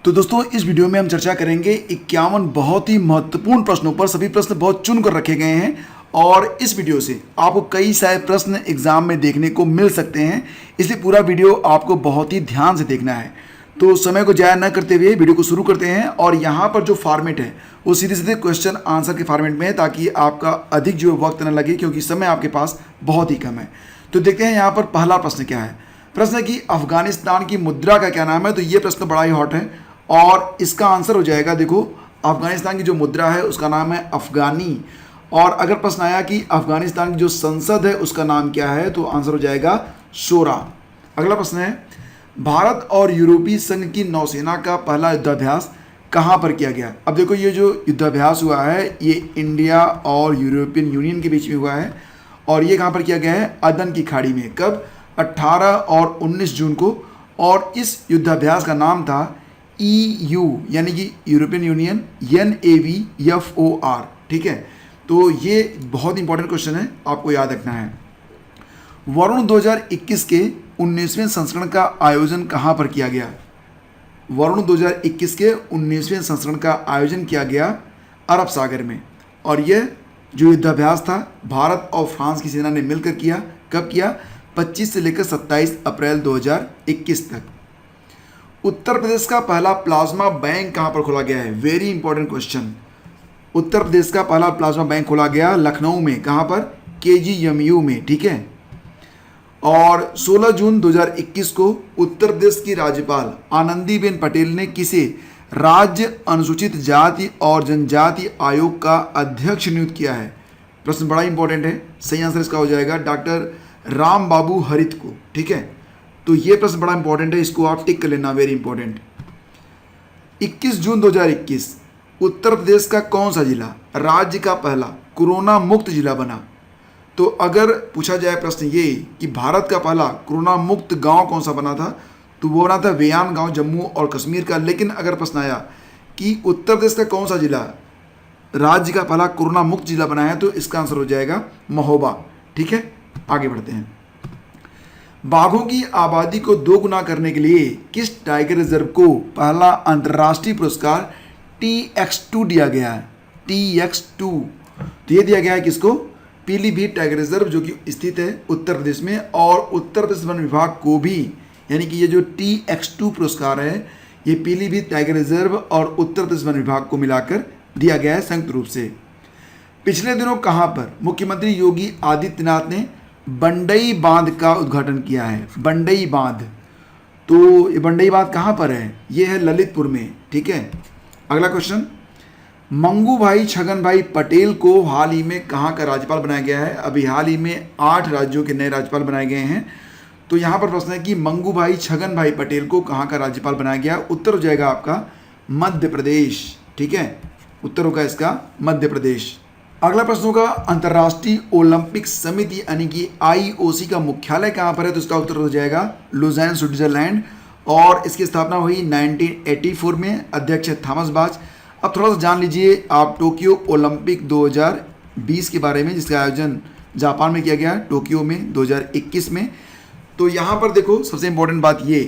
तो दोस्तों इस वीडियो में हम चर्चा करेंगे 51 बहुत ही महत्वपूर्ण प्रश्नों पर। सभी प्रश्न बहुत चुन कर रखे गए हैं और इस वीडियो से आपको कई सारे प्रश्न एग्जाम में देखने को मिल सकते हैं, इसलिए पूरा वीडियो आपको बहुत ही ध्यान से देखना है। तो समय को जाया न करते हुए वीडियो को शुरू करते हैं। और यहाँ पर जो फॉर्मेट है वो सीधे सीधे क्वेश्चन आंसर के फॉर्मेट में है, ताकि आपका अधिक जो वक्त न लगे, क्योंकि समय आपके पास बहुत ही कम है। तो देखते हैं यहाँ पर पहला प्रश्न क्या है। प्रश्न है कि अफगानिस्तान की मुद्रा का क्या नाम है। तो ये प्रश्न बड़ा ही हॉट है और इसका आंसर हो जाएगा, देखो अफगानिस्तान की जो मुद्रा है उसका नाम है अफगानी। और अगर प्रश्न आया कि अफगानिस्तान की जो संसद है उसका नाम क्या है, तो आंसर हो जाएगा शोरा। अगला प्रश्न है, भारत और यूरोपीय संघ की नौसेना का पहला युद्धाभ्यास कहाँ पर किया गया। अब देखो ये जो युद्धाभ्यास हुआ है ये इंडिया और यूरोपियन यूनियन के बीच में हुआ है और ये कहाँ पर किया गया है, अदन की खाड़ी में। कब, 18 और 19 जून को। और इस युद्धाभ्यास का नाम था EU यानी कि यूरोपियन यूनियन, NAVFOR। ठीक है, तो ये बहुत इंपॉर्टेंट क्वेश्चन है, आपको याद रखना है। वरुण 2021 के 19वें संस्करण का आयोजन कहाँ पर किया गया। वरुण 2021 के 19वें संस्करण का आयोजन किया गया अरब सागर में। और यह जो युद्धाभ्यास था भारत और फ्रांस की सेना ने मिलकर किया। कब किया, 25 से लेकर 27 अप्रैल 2021 तक। उत्तर प्रदेश का पहला प्लाज्मा बैंक कहाँ पर खोला गया है। Very important question. Uttar Pradesh का पहला प्लाज्मा बैंक खोला गया लखनऊ में। कहाँ पर, KGMU में। ठीक है, और 16 जून 2021 को उत्तर प्रदेश की राज्यपाल आनंदीबेन पटेल ने किसे राज्य अनुसूचित जाति और जनजाति आयोग का अध्यक्ष नियुक्त किया है। प्रश्न बड़ा इंपॉर्टेंट है, सही आंसर इसका हो जाएगा डॉक्टर राम बाबू हरित को। ठीक है, तो ये प्रश्न बड़ा इंपॉर्टेंट है, इसको आप टिक कर लेना, वेरी इंपॉर्टेंट। 21 जून 2021 उत्तर प्रदेश का कौन सा जिला राज्य का पहला कोरोना मुक्त जिला बना। तो अगर पूछा जाए प्रश्न ये कि भारत का पहला कोरोना मुक्त गांव कौन सा बना था, तो वो बना था वेयान गांव, जम्मू और कश्मीर का। लेकिन अगर प्रश्न आया कि उत्तर प्रदेश का कौन सा जिला राज्य का पहला कोरोना मुक्त जिला बना है, तो इसका आंसर हो जाएगा महोबा। ठीक है, आगे बढ़ते हैं। बाघों की आबादी को 2 गुना करने के लिए किस टाइगर रिजर्व को पहला अंतर्राष्ट्रीय पुरस्कार TX2 दिया गया है। TX2 तो ये दिया गया है किसको, पीलीभीत टाइगर रिजर्व, जो कि स्थित है उत्तर प्रदेश में। और उत्तर प्रदेश वन विभाग को भी, यानी कि ये जो TX2 पुरस्कार है ये पीलीभीत टाइगर रिजर्व और उत्तर प्रदेश वन विभाग को मिलाकर दिया गया है संयुक्त रूप से। पिछले दिनों कहाँ पर मुख्यमंत्री योगी आदित्यनाथ ने बंडई बांध का उद्घाटन किया है। बंडई बांध, तो ये बंडई बांध कहाँ पर है, ये है ललितपुर में। ठीक है, अगला क्वेश्चन, मंगू भाई छगन भाई पटेल को हाल ही में कहाँ का राज्यपाल बनाया गया है। अभी हाल ही में 8 राज्यों के नए राज्यपाल बनाए गए हैं। तो यहाँ पर प्रश्न है कि मंगू भाई छगन भाई पटेल को कहाँ का राज्यपाल बनाया गया। उत्तर हो जाएगा आपका मध्य प्रदेश। ठीक है, उत्तर होगा इसका मध्य प्रदेश। अगला प्रश्न होगा, अंतर्राष्ट्रीय ओलंपिक समिति यानी कि IOC का मुख्यालय कहाँ पर है। तो इसका उत्तर हो जाएगा लुज़ैन, स्विट्जरलैंड। और इसकी स्थापना हुई 1984 में, अध्यक्ष है थॉमस बाच। अब थोड़ा सा जान लीजिए आप टोक्यो ओलंपिक 2020 के बारे में, जिसका आयोजन जापान में किया गया टोक्यो में 2021 में। तो यहाँ पर देखो सबसे इंपॉर्टेंट बात ये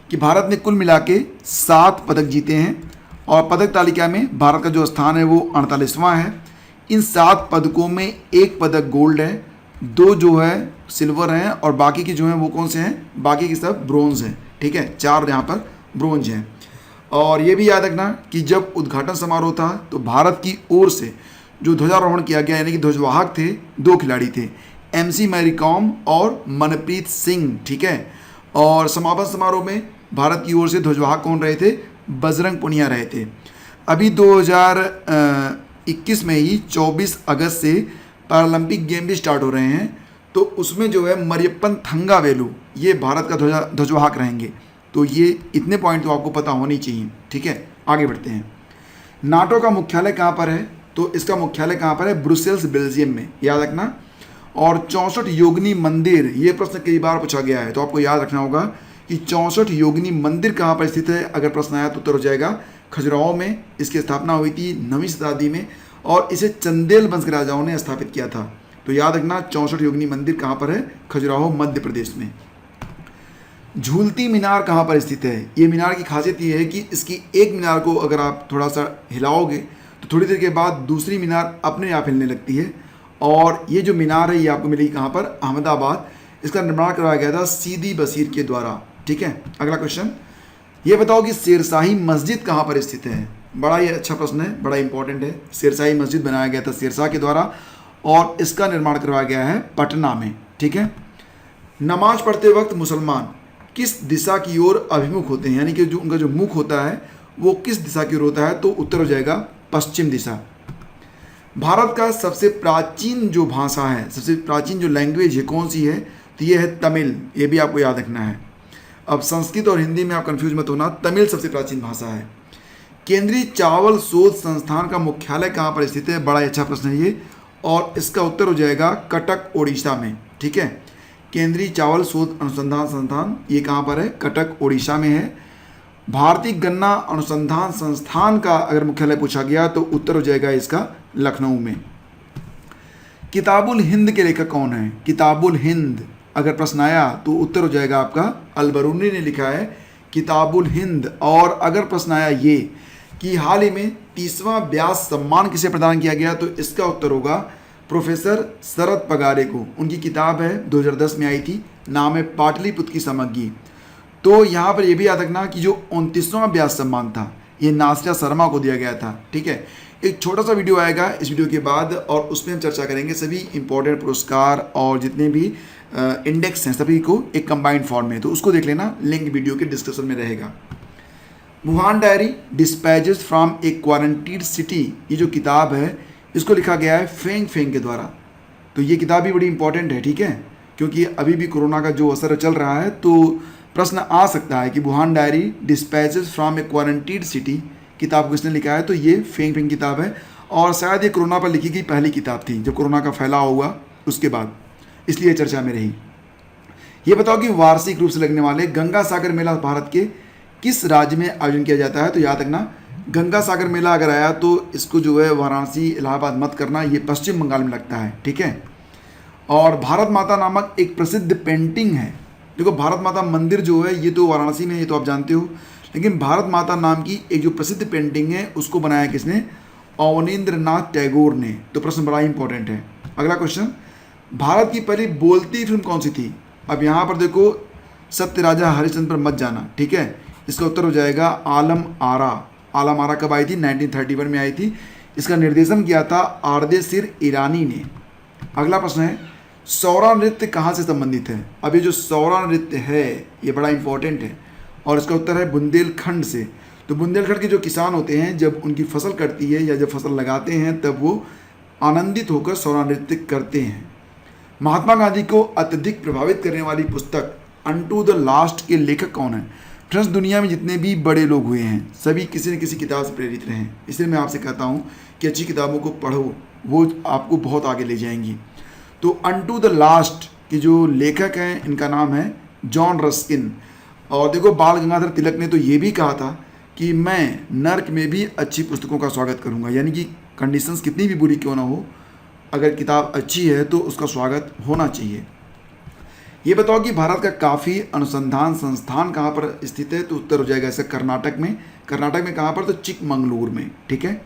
कि भारत ने कुल मिला के 7 पदक जीते हैं और पदक तालिका में भारत का जो स्थान है वो 48वां है। इन 7 पदकों में 1 पदक गोल्ड है, 2 जो है सिल्वर हैं और बाकी के जो हैं वो कौन से हैं, बाकी के सब ब्रोंज हैं। ठीक है, 4 यहाँ पर ब्रोंज हैं। और ये भी याद रखना कि जब उद्घाटन समारोह था तो भारत की ओर से जो ध्वजारोहण किया गया, यानी कि ध्वजवाहक थे 2 खिलाड़ी थे, MC मैरी कॉम और मनप्रीत सिंह। ठीक है, और समापन समारोह में भारत की ओर से ध्वजवाहक कौन रहे थे, बजरंग पुनिया रहे थे। अभी 2021 में ही 24 अगस्त से पैरालंपिक गेम भी स्टार्ट हो रहे हैं, तो उसमें जो है मरियप्पन थंगावेलु ये भारत का ध्वजवाहक रहेंगे। तो ये इतने पॉइंट तो आपको पता होनी चाहिए। ठीक है, आगे बढ़ते हैं। नाटो का मुख्यालय कहाँ पर है। तो इसका मुख्यालय कहाँ पर है, ब्रुसेल्स, बेल्जियम में, याद रखना। और 64 योगिनी मंदिर, ये प्रश्न कई बार पूछा गया है, तो आपको याद रखना होगा कि 64 योगिनी मंदिर कहाँ पर स्थित है। अगर प्रश्न आया तो उत्तर हो जाएगा खजुराहो में। इसकी स्थापना हुई थी 9वीं शताब्दी में और इसे चंदेल वंश के राजाओं ने स्थापित किया था। तो याद रखना 64 योगिनी मंदिर कहाँ पर है, खजुराहो, मध्य प्रदेश में। झूलती मीनार कहाँ पर स्थित है? ये मीनार की खासियत ये है कि इसकी एक मीनार को अगर आप थोड़ा सा हिलाओगे तो थोड़ी देर के बाद दूसरी मीनार अपने आप हिलने लगती है। और ये जो मीनार है ये आपको मिलेगी कहाँ पर? अहमदाबाद। इसका निर्माण करवाया गया था सीदी बशीर के द्वारा। ठीक है, अगला क्वेश्चन, ये बताओ कि शेरशाही मस्जिद कहाँ पर स्थित है? बड़ा ही अच्छा प्रश्न है, बड़ा इंपॉर्टेंट है। शेरशाही मस्जिद बनाया गया था शेरशाह के द्वारा और इसका निर्माण करवाया गया है पटना में। ठीक है, नमाज पढ़ते वक्त मुसलमान किस दिशा की ओर अभिमुख होते हैं? यानी कि जो उनका जो मुख होता है वो किस दिशा की ओर होता है? तो उत्तर हो जाएगा पश्चिम दिशा। भारत का सबसे प्राचीन जो भाषा है, सबसे प्राचीन जो लैंग्वेज है कौन सी है? तो ये है तमिल। ये भी आपको याद रखना है। अब संस्कृत और हिंदी में आप कंफ्यूज मत होना, तमिल सबसे प्राचीन भाषा है। केंद्रीय चावल शोध संस्थान का मुख्यालय कहाँ पर स्थित है? बड़ा ही अच्छा प्रश्न है ये, और इसका उत्तर हो जाएगा कटक, ओडिशा में। ठीक है, केंद्रीय चावल शोध अनुसंधान संस्थान ये कहाँ पर है? कटक, ओडिशा में है। भारतीय गन्ना अनुसंधान संस्थान का अगर मुख्यालय पूछा गया तो उत्तर हो जाएगा इसका लखनऊ में। किताबुल हिंद के लेखक कौन है? किताबुल हिंद अगर प्रश्न आया तो उत्तर हो जाएगा आपका अल-बरूनी ने लिखा है किताबुल हिंद। और अगर प्रश्न आया ये कि हाल ही में 30वां व्यास सम्मान किसे प्रदान किया गया, तो इसका उत्तर होगा प्रोफेसर शरद पगारे को। उनकी किताब है 2010 में आई थी, नाम है पाटलिपुत्र की समग्गी। तो यहाँ पर यह भी याद रखना कि जो 29वां व्यास सम्मान था ये नासिरा शर्मा को दिया गया था। ठीक है, एक छोटा सा वीडियो आएगा इस वीडियो के बाद और उसमें हम चर्चा करेंगे सभी इंपॉर्टेंट पुरस्कार और जितने भी इंडेक्स हैं सभी को एक कंबाइंड फॉर्म में, तो उसको देख लेना, लिंक वीडियो के डिस्क्रिप्शन में रहेगा। Wuhan diary dispatches from A quarantine city, ये जो किताब है इसको लिखा गया है फेंग फेंग के द्वारा। तो ये किताब भी बड़ी इंपॉर्टेंट है। ठीक है, क्योंकि अभी भी कोरोना का जो असर चल रहा है तो प्रश्न आ सकता है कि Wuhan diary dispatches from A quarantine city किताब किसने लिखा है? तो ये फेंग फेंग किताब है और शायद ये कोरोना पर लिखी गई पहली किताब थी जब कोरोना का फैलाव हुआ उसके बाद, इसलिए चर्चा में रही। ये बताओ कि वार्षिक रूप से लगने वाले गंगा सागर मेला भारत के किस राज्य में आयोजन किया जाता है? तो याद रखना गंगा सागर मेला अगर आया तो इसको जो है वाराणसी इलाहाबाद मत करना, ये पश्चिम बंगाल में लगता है। ठीक है, और भारत माता नामक एक प्रसिद्ध पेंटिंग है। देखो भारत माता मंदिर जो है ये तो वाराणसी में, ये तो आप जानते हो, लेकिन भारत माता नाम की एक जो प्रसिद्ध पेंटिंग है उसको बनाया किसने? अवनींद्रनाथ टैगोर ने। तो प्रश्न बड़ा इंपॉर्टेंट है। अगला क्वेश्चन, भारत की पहली बोलती फिल्म कौन सी थी? अब यहाँ पर देखो सत्य राजा हरिश्चंद्र पर मत जाना। ठीक है, इसका उत्तर हो जाएगा आलम आरा। आलम आरा कब आई थी? 1931 में आई थी। इसका निर्देशन किया था आर्देशिर ईरानी ने। अगला प्रश्न है, सौरा नृत्य कहाँ से संबंधित है? अब ये जो सौरा नृत्य है ये बड़ा इंपॉर्टेंट है और इसका उत्तर है बुंदेलखंड से। तो बुंदेलखंड के जो किसान होते हैं जब उनकी फसल कटती है या जब फसल लगाते हैं तब वो आनंदित होकर सौरा नृत्य करते हैं। महात्मा गांधी को अत्यधिक प्रभावित करने वाली पुस्तक अनटू द लास्ट के लेखक कौन है? फ्रेंड्स, दुनिया में जितने भी बड़े लोग हुए हैं सभी किसी न किसी किताब से प्रेरित रहे हैं, इसलिए मैं आपसे कहता हूँ कि अच्छी किताबों को पढ़ो, वो आपको बहुत आगे ले जाएंगी। तो अनटू द लास्ट के जो लेखक हैं इनका नाम है जॉन रस्किन। और देखो बाल गंगाधर तिलक ने तो ये भी कहा था कि मैं नर्क में भी अच्छी पुस्तकों का स्वागत करूंगा, यानी कि कंडीशंस कितनी भी बुरी क्यों ना हो, अगर किताब अच्छी है तो उसका स्वागत होना चाहिए। ये बताओ कि भारत का काफ़ी अनुसंधान संस्थान कहाँ पर स्थित है? तो उत्तर हो जाएगा ऐसे कर्नाटक में। कर्नाटक में कहाँ पर? तो चिकमंगलूर में। ठीक है,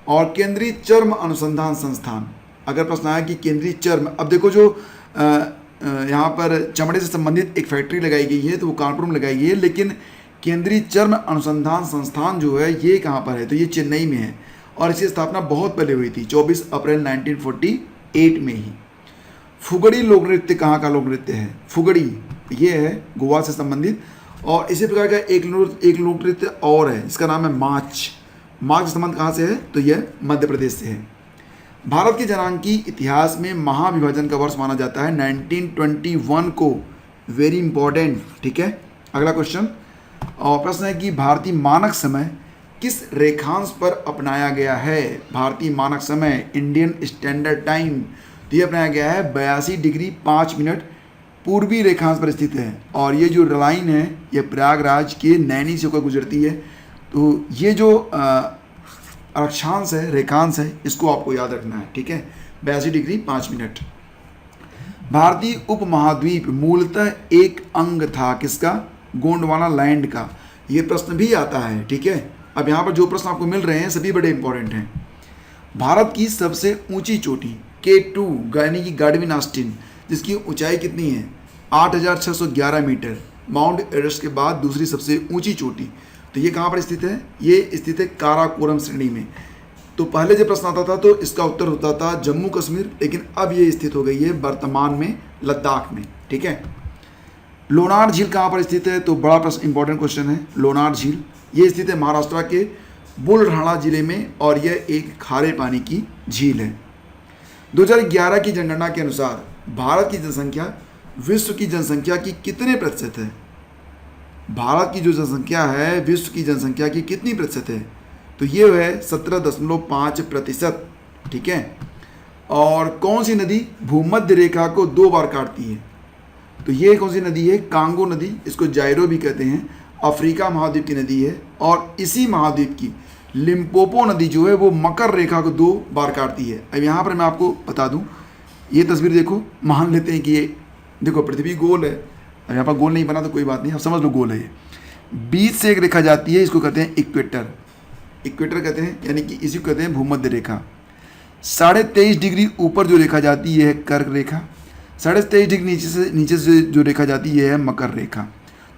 और केंद्रीय चर्म अनुसंधान संस्थान अगर प्रश्न आया कि केंद्रीय चर्म, अब देखो जो यहाँ पर चमड़े से संबंधित एक फैक्ट्री लगाई गई है तो वो कानपुर में लगाई गई है, लेकिन केंद्रीय चर्म अनुसंधान संस्थान जो है ये कहाँ पर है? तो ये चेन्नई में है और इसकी स्थापना बहुत पहले हुई थी, 24 अप्रैल 1948 में ही। फुगड़ी लोक नृत्य कहाँ का लोक नृत्य है? फुगड़ी ये है गोवा से संबंधित। और इसी प्रकार का एक लोक नृत्य और है, इसका नाम है माच। माच का संबंध कहाँ से है? तो यह मध्य प्रदेश से है। भारत के जनांकी इतिहास में महाविभाजन का वर्ष माना जाता है 1921 को। Very important. ठीक है, अगला क्वेश्चन और प्रश्न है कि भारतीय मानक समय किस रेखांश पर अपनाया गया है? भारतीय मानक समय इंडियन स्टैंडर्ड टाइम तो ये अपनाया गया है 82 डिग्री 5 मिनट पूर्वी रेखांश पर स्थित है। और ये जो लाइन है ये प्रयागराज के नैनी से होकर गुजरती है। तो ये जो अक्षांश है, रेखांश है, इसको आपको याद रखना है। ठीक है, 82 डिग्री 5 मिनट। भारतीय उपमहाद्वीप मूलतः एक अंग था किसका? गोंडवाना लैंड का। ये प्रश्न भी आता है, ठीक है। अब यहाँ पर जो प्रश्न आपको मिल रहे हैं सभी बड़े इंपॉर्टेंट हैं। भारत की सबसे ऊंची चोटी K2 यानी कि गाडविन ऑस्टिन, जिसकी ऊंचाई कितनी है? 8,611 मीटर। माउंट एवरेस्ट के बाद दूसरी सबसे ऊंची चोटी। तो ये कहाँ पर स्थित है? ये स्थित है काराकोरम श्रेणी में। तो पहले जब प्रश्न आता था तो इसका उत्तर होता था जम्मू कश्मीर, लेकिन अब ये स्थित हो गई है वर्तमान में लद्दाख में, ठीक है। लोनार झील कहाँ पर स्थित है? तो बड़ा प्रश्न, इंपॉर्टेंट क्वेश्चन है। लोनार झील ये स्थित है महाराष्ट्र के बुलढाणा जिले में और यह एक खारे पानी की झील है। 2011 की जनगणना के अनुसार भारत की जनसंख्या विश्व की जनसंख्या की कितने प्रतिशत है? भारत की जो जनसंख्या है विश्व की जनसंख्या की कितनी प्रतिशत है? तो ये है 17.5%, ठीक है। और कौन सी नदी भूमध्य रेखा को 2 बार काटती है? तो ये कौन सी नदी है? कांगो नदी, इसको जायरो भी कहते हैं, अफ्रीका महाद्वीप की नदी है। और इसी महाद्वीप की लिम्पोपो नदी जो है वो मकर रेखा को 2 बार काटती है। अब यहाँ पर मैं आपको बता दूँ, ये तस्वीर देखो, मान लेते हैं कि ये देखो पृथ्वी गोल है, अब यहाँ पर गोल नहीं बना तो कोई बात नहीं, अब समझ लो गोल है। ये बीच से एक रेखा जाती है, इसको कहते हैं इक्वेटर। इक्वेटर कहते हैं, यानी कि इसी को कहते हैं भूमध्य रेखा। 23.5 डिग्री ऊपर जो रेखा जाती है कर्क रेखा, 23.5 डिग्री नीचे से जो रेखा जाती है मकर रेखा।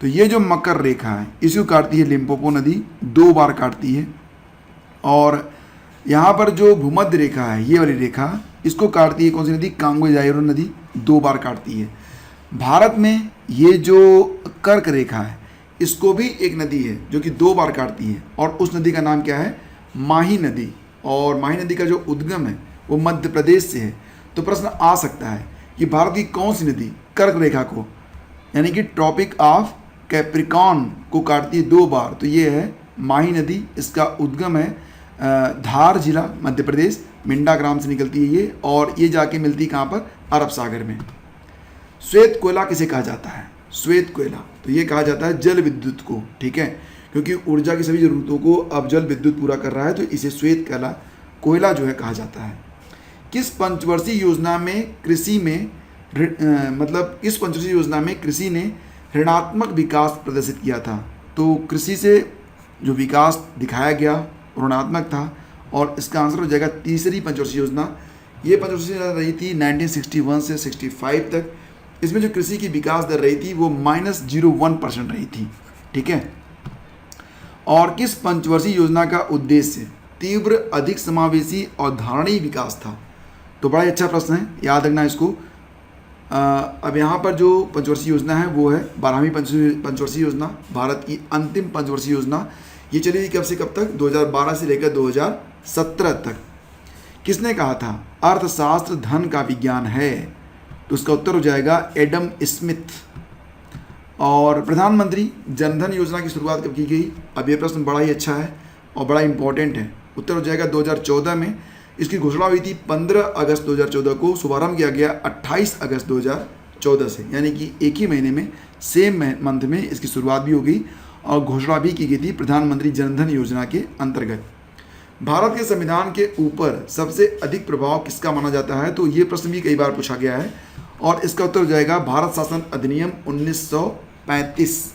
तो ये जो मकर रेखा है इसको काटती है लिम्पोपो नदी, 2 बार काटती है। और यहाँ पर जो भूमध्य रेखा है ये वाली रेखा, इसको काटती है कौन सी नदी? कांगो जायरो नदी, 2 बार काटती है। भारत में ये जो कर्क रेखा है इसको भी एक नदी है जो कि 2 बार काटती है, और उस नदी का नाम क्या है? माही नदी। और माही नदी का जो उद्गम है वो मध्य प्रदेश से है। तो प्रश्न आ सकता है कि भारत की कौन सी नदी कर्क रेखा को, यानी कि ट्रॉपिक ऑफ कैप्रिकॉर्न को काटती है 2 बार? तो ये है माही नदी। इसका उद्गम है धार जिला मध्य प्रदेश, मिंडा ग्राम से निकलती है ये, और ये जाके मिलती है कहाँ पर? अरब सागर में। श्वेत कोयला किसे कहा जाता है? श्वेत कोयला, तो ये कहा जाता है जल विद्युत को, ठीक है, क्योंकि ऊर्जा की सभी जरूरतों को अब जल विद्युत पूरा कर रहा है, तो इसे श्वेत कोयला जो है कहा जाता है। किस पंचवर्षीय योजना में कृषि में किस पंचवर्षीय योजना में कृषि ने ऋणात्मक विकास प्रदर्शित किया था? तो कृषि से जो विकास दिखाया गया ऋणात्मक था, और इसका आंसर हो जाएगा तीसरी पंचवर्षीय योजना। ये पंचवर्षीय योजना रही थी 1961 से 65 तक। इसमें जो कृषि की विकास दर रही थी वो -0.1% रही थी, ठीक है। और किस पंचवर्षीय योजना का उद्देश्य तीव्र, अधिक समावेशी और धारणीय विकास था? तो बड़ा ही अच्छा प्रश्न है, याद रखना इसको। अब यहाँ पर जो पंचवर्षीय योजना है वो है 12वीं पंचवर्षीय योजना, भारत की अंतिम पंचवर्षीय योजना। ये चली कब से कब तक? 2012 से लेकर 2017 तक। किसने कहा था अर्थशास्त्र धन का विज्ञान है? तो उसका उत्तर हो जाएगा एडम स्मिथ। और प्रधानमंत्री जनधन योजना की शुरुआत कब की गई? अब ये प्रश्न बड़ा ही अच्छा है और बड़ा इंपॉर्टेंट है। उत्तर हो जाएगा 2014 में। इसकी घोषणा हुई थी 15 अगस्त 2014 को, शुभारंभ किया गया 28 अगस्त 2014 से, यानी कि एक ही महीने में, सेम मंथ में इसकी शुरुआत भी हो गई और घोषणा भी की गई थी प्रधानमंत्री जनधन योजना के अंतर्गत। भारत के संविधान के ऊपर सबसे अधिक प्रभाव किसका माना जाता है? तो ये प्रश्न भी कई बार पूछा गया है और इसका उत्तर हो जाएगा भारत शासन अधिनियम 1935।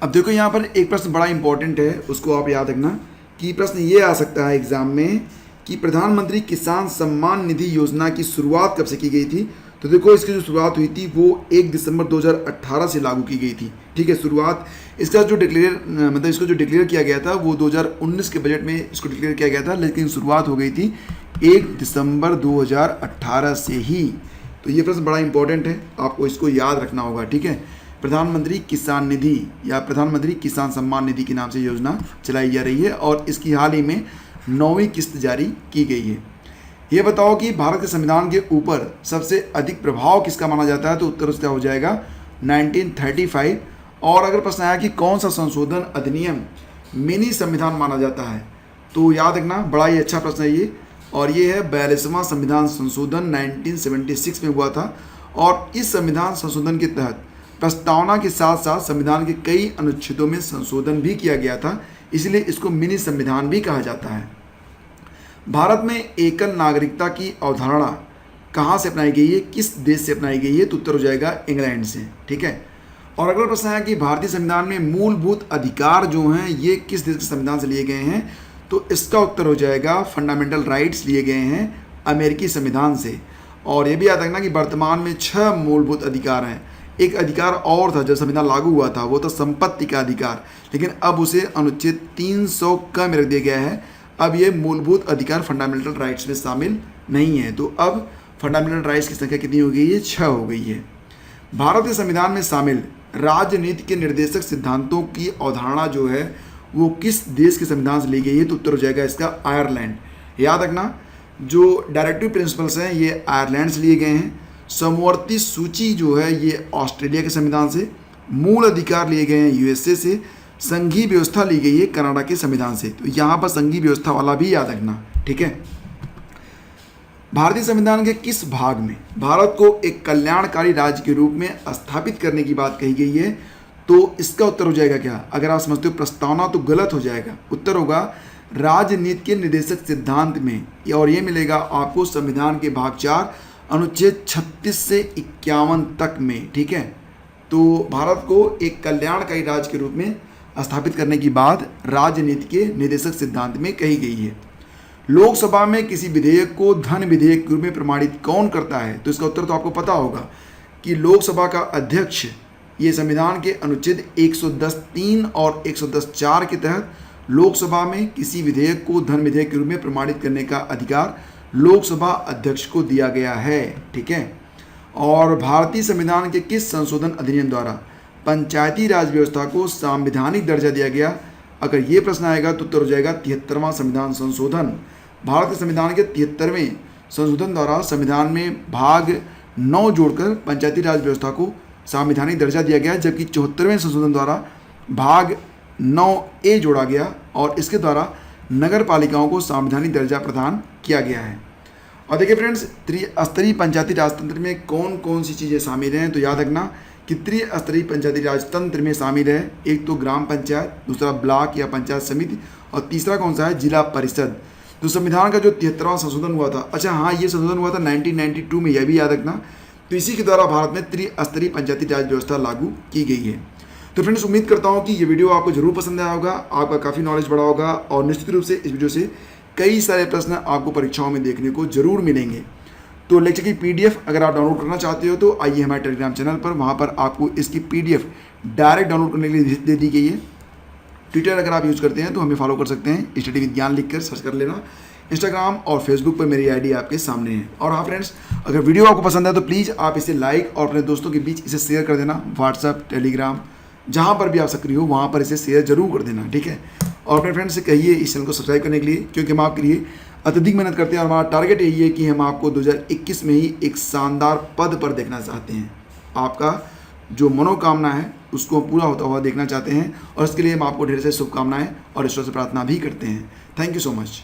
अब देखो यहाँ पर एक प्रश्न बड़ा इंपॉर्टेंट है, उसको आप याद रखना कि प्रश्न ये आ सकता है एग्जाम में कि प्रधानमंत्री किसान सम्मान निधि योजना की शुरुआत कब से की गई थी? तो देखो इसकी जो शुरुआत हुई थी वो 1 दिसंबर 2018 से लागू की गई थी, ठीक है। शुरुआत इसका जो इसको जो डिक्लेयर किया गया था वो 2019 के बजट में इसको डिक्लेयर किया गया था, लेकिन शुरुआत हो गई थी 1 दिसंबर 2018 से ही। तो ये प्रश्न बड़ा इंपॉर्टेंट है, आपको इसको याद रखना होगा, ठीक है। प्रधानमंत्री किसान निधि या प्रधानमंत्री किसान सम्मान निधि के नाम से योजना चलाई जा रही है और इसकी हाल ही में 9वीं किस्त जारी की गई है। ये बताओ कि भारत के संविधान के ऊपर सबसे अधिक प्रभाव किसका माना जाता है? तो उत्तर उसका हो जाएगा 1935। और अगर प्रश्न आया कि कौन सा संशोधन अधिनियम मिनी संविधान माना जाता है, तो याद रखना बड़ा ही अच्छा प्रश्न है ये, और ये है 42वां संविधान संशोधन 1976 में हुआ था। और इस संविधान संशोधन के तहत प्रस्तावना के साथ साथ संविधान के कई अनुच्छेदों में संशोधन भी किया गया था, इसलिए इसको मिनी संविधान भी कहा जाता है। भारत में एकल नागरिकता की अवधारणा कहाँ से अपनाई गई है, किस देश से अपनाई गई है, तो उत्तर हो जाएगा इंग्लैंड से। ठीक है। और अगला प्रश्न है कि भारतीय संविधान में मूलभूत अधिकार जो हैं ये किस देश के संविधान से लिए गए हैं, तो इसका उत्तर हो जाएगा फंडामेंटल राइट्स लिए गए हैं अमेरिकी संविधान से। और ये भी याद रखना कि वर्तमान में 6 मूलभूत अधिकार हैं। एक अधिकार और था जब संविधान लागू हुआ था, वो था संपत्ति का अधिकार, लेकिन अब उसे अनुच्छेद 300 क में रख दिया गया है। अब ये मूलभूत अधिकार फंडामेंटल राइट्स में शामिल नहीं है, तो अब फंडामेंटल राइट्स की संख्या कितनी हो गई है, 6 हो गई है। भारत के संविधान में शामिल राजनीति के निर्देशक सिद्धांतों की अवधारणा जो है वो किस देश के संविधान से ली गई है, तो उत्तर हो जाएगा इसका आयरलैंड। याद रखना जो डायरेक्टिव प्रिंसिपल्स हैं ये आयरलैंड से लिए गए हैं। समवर्ती सूची जो है ये ऑस्ट्रेलिया के संविधान से। मूल अधिकार लिए गए हैं यूएसए से। संघीय व्यवस्था ली गई है कनाडा के संविधान से। तो यहाँ पर संघीय व्यवस्था वाला भी याद रखना। ठीक है। भारतीय संविधान के किस भाग में भारत को एक कल्याणकारी राज्य के रूप में स्थापित करने की बात कही गई है, तो इसका उत्तर हो जाएगा क्या, अगर आप समझते हो प्रस्तावना तो गलत हो जाएगा। उत्तर होगा राजनीति के निर्देशक सिद्धांत में, और ये मिलेगा आपको संविधान के भाग 4 अनुच्छेद 36 से 51 तक में। ठीक है। तो भारत को एक कल्याणकारी राज्य के रूप में स्थापित करने की बात राजनीति के निर्देशक सिद्धांत में कही गई है। लोकसभा में किसी विधेयक को धन विधेयक के रूप में प्रमाणित कौन करता है, तो इसका उत्तर तो आपको पता होगा कि लोकसभा का अध्यक्ष ये संविधान के अनुच्छेद 110(3) और 110(4) के तहत लोकसभा में किसी विधेयक को धन विधेयक के रूप में प्रमाणित करने का अधिकार लोकसभा अध्यक्ष को दिया गया है। ठीक है। और भारतीय संविधान के किस संशोधन अधिनियम द्वारा पंचायती राज व्यवस्था को संवैधानिक दर्जा दिया गया, अगर ये प्रश्न आएगा तो उत्तर हो जाएगा 73वां संविधान संशोधन। भारत के संविधान के 73वें संशोधन द्वारा संविधान में भाग 9 जोड़कर पंचायती राज व्यवस्था को संवैधानिक दर्जा दिया गया, जबकि 74वें संशोधन द्वारा भाग 9A जोड़ा गया और इसके द्वारा नगर पालिकाओं को संवैधानिक दर्जा प्रदान किया गया है। और देखिए फ्रेंड्स, त्रिस्तरीय पंचायती राजतंत्र में कौन कौन सी चीज़ें शामिल हैं, तो याद रखना कि त्रिस्तरीय पंचायती राजतंत्र में शामिल है एक तो ग्राम पंचायत, दूसरा ब्लॉक या पंचायत समिति, और तीसरा कौन सा है, जिला परिषद। तो संविधान का जो 73वां संशोधन हुआ था, अच्छा हाँ ये संशोधन हुआ था 1992 में, यह भी याद रखना। तो इसी के द्वारा भारत में त्रिस्तरीय पंचायती राज व्यवस्था लागू की गई है। तो फ्रेंड्स, उम्मीद करता हूँ कि ये वीडियो आपको जरूर पसंद आया होगा, आपका काफ़ी नॉलेज बढ़ा होगा, और निश्चित रूप से इस वीडियो से कई सारे प्रश्न आपको परीक्षाओं में देखने को जरूर मिलेंगे। तो लेक्चर की PDF अगर आप डाउनलोड करना चाहते हो तो आइए हमारे टेलीग्राम चैनल पर, वहाँ पर आपको इसकी PDF डायरेक्ट डाउनलोड करने के लिए दे दी गई है। ट्विटर अगर आप यूज़ करते हैं तो हमें फॉलो कर सकते हैं, स्टडी विज्ञान लिखकर सर्च कर लेना। इंस्टाग्राम और फेसबुक पर मेरी ID आपके सामने है। और हाँ फ्रेंड्स, अगर वीडियो आपको पसंद है तो प्लीज़ आप इसे लाइक और अपने दोस्तों के बीच इसे शेयर कर देना। व्हाट्सएप, टेलीग्राम, जहाँ पर भी आप सक्रिय हो वहाँ पर इसे शेयर जरूर कर देना। ठीक है। और अपने फ्रेंड्स से कहिए इस चैनल को सब्सक्राइब करने के लिए, क्योंकि हम आपके लिए अत्यधिक मेहनत करते हैं और हमारा टारगेट यही है कि हम आपको 2021 में ही एक शानदार पद पर देखना चाहते हैं। आपका जो मनोकामना है उसको पूरा होता हुआ देखना चाहते हैं, और इसके लिए हम आपको ढेर सारी शुभकामनाएं और ईश्वर से प्रार्थना भी करते हैं। Thank you so much.